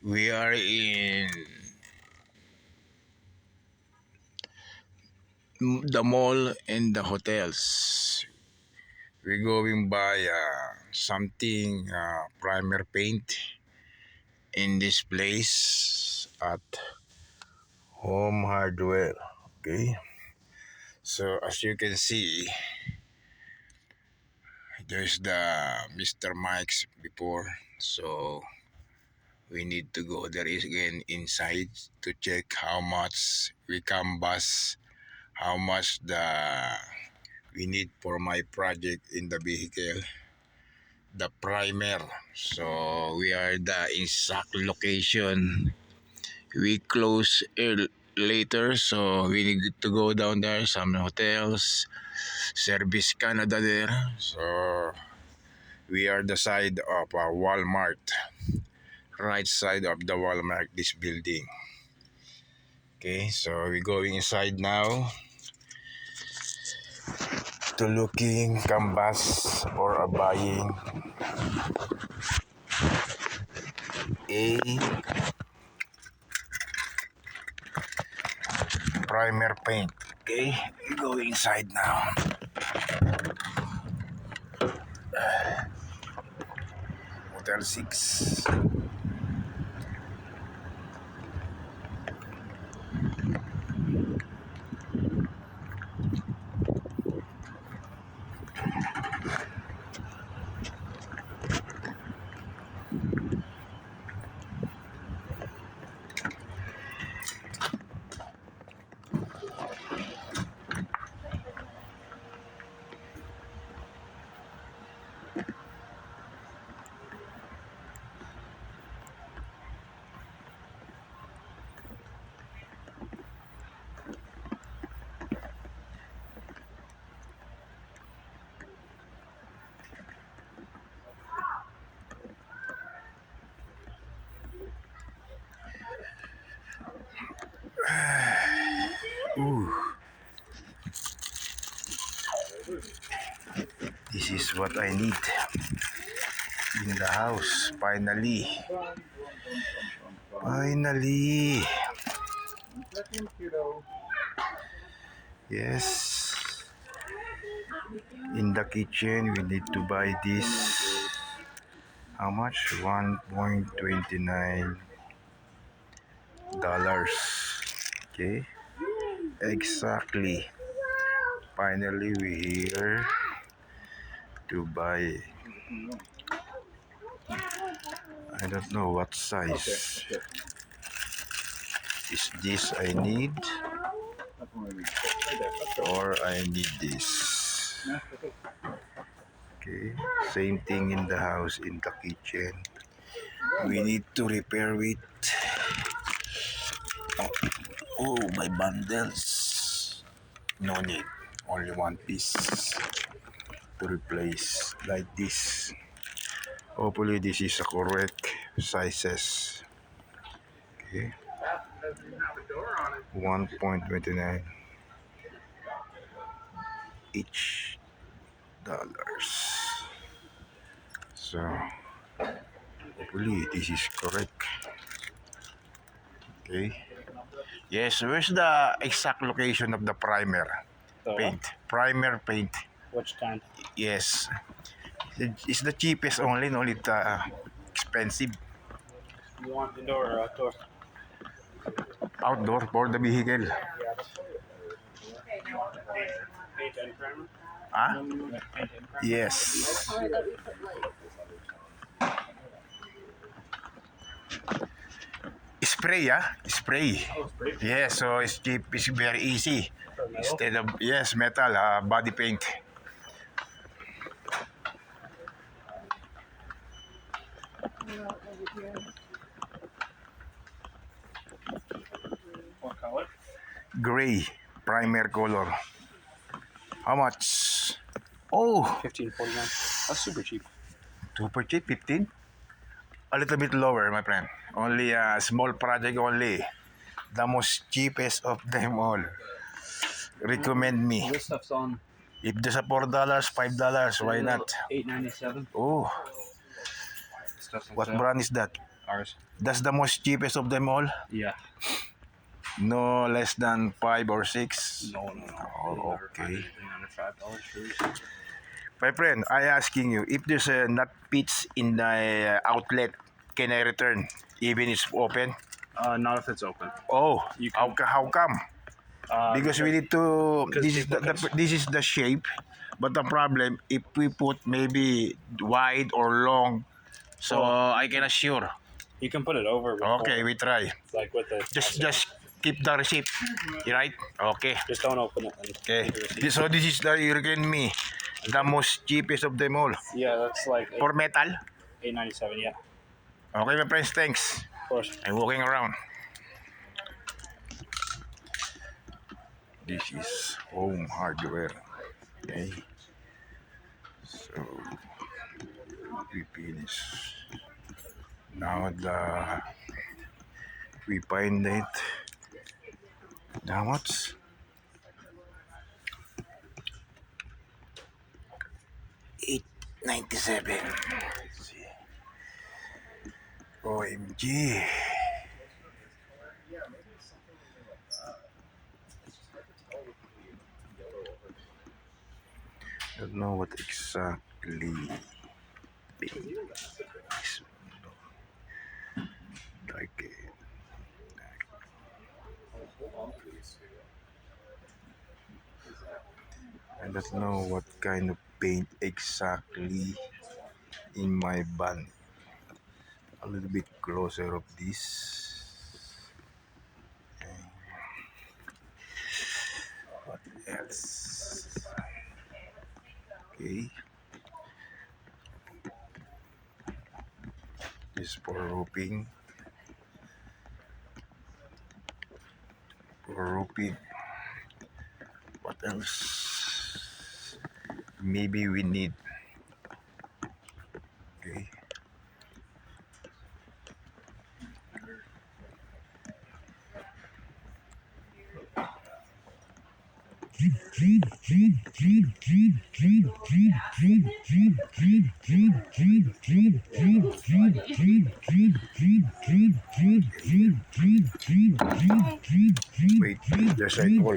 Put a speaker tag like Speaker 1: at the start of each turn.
Speaker 1: We are in the mall and the hotels. We're going by something primer paint in this place at Home Hardware. Okay, so as you can see, there's the Mr. Mike's before. So we need to go there again inside to check how much we canvas, how much we need for my project in the vehicle, the primer. So we are the exact location. We close later, so we need to go down there. Some hotels, Service Canada there. So we are the side of Walmart, right side of the Walmart. This building. Okay, so we're going inside now to looking canvas or buying a primer paint. Okay, we go inside now. Hotel 6. Ooh. This is what I need in the house. Finally. Yes. In the kitchen, we need to buy this. How much? $1.29. Okay. Exactly. Finally, we're here to buy. I don't know what size. Is this I need or I need this? Okay, same thing in the house, in the kitchen. We need to repair it. Oh, my bundles. No need. Only one piece to replace like this. Hopefully this is a correct sizes. Okay. 1.29 each dollars. So hopefully this is correct. Okay. Yes, where's the exact location of the primer paint? Primer paint.
Speaker 2: Which kind?
Speaker 1: Yes. It's the cheapest only, no, it's expensive.
Speaker 2: You want indoor or outdoor?
Speaker 1: Outdoor for the vehicle.
Speaker 2: Paint and primer?
Speaker 1: Ah?
Speaker 2: Paint and primer.
Speaker 1: Yes. Spray, spray.
Speaker 2: Oh, spray.
Speaker 1: Yes, so it's cheap, it's very easy.
Speaker 2: For metal?
Speaker 1: Instead of, yes, metal, body paint.
Speaker 2: What color?
Speaker 1: Gray, primer color. How much? Oh,
Speaker 2: $15.49. That's super cheap.
Speaker 1: super cheap, 15? A little bit lower, my friend. Only a small project only. The most cheapest of them all. Recommend me.
Speaker 2: This stuff's on
Speaker 1: If there's a $4, $5, why not?
Speaker 2: $8.97.
Speaker 1: Oh,
Speaker 2: Stuff's on
Speaker 1: what
Speaker 2: sale.
Speaker 1: brand is that?
Speaker 2: ours.
Speaker 1: That's the most cheapest of them all.
Speaker 2: Yeah.
Speaker 1: No less than 5 or 6.
Speaker 2: No.
Speaker 1: Oh,
Speaker 2: Never find
Speaker 1: okay.
Speaker 2: anything under $5 shoes.
Speaker 1: My friend, I asking you, if there's a nut fits in the outlet, can I return even it's open?
Speaker 2: Not if it's open.
Speaker 1: Oh,
Speaker 2: You can-
Speaker 1: how come? Because we need to.
Speaker 2: because
Speaker 1: This is
Speaker 2: people can-
Speaker 1: this is the shape, but the problem if we put maybe wide or long, so I can assure.
Speaker 2: You can put it over. Before,
Speaker 1: Okay, we try.
Speaker 2: like with the.
Speaker 1: Just keep the receipt, right? Okay.
Speaker 2: Just don't open it. And
Speaker 1: Okay.
Speaker 2: keep the receipt.
Speaker 1: So this is the Hurricane Me, the most cheapest of them all.
Speaker 2: Yeah, that's like
Speaker 1: For metal.
Speaker 2: $8.97. Yeah,
Speaker 1: Okay, my friends, thanks.
Speaker 2: of course.
Speaker 1: I'm walking around. This is home hardware. Okay. So we finish. Now we find it. How much? $8.97. OMG. Don't know what exactly like it. I don't know what kind of paint exactly in my van. A little bit closer of this. What else? Okay. This for roofing. What else? Maybe we need. Okay. Wait, there's a call.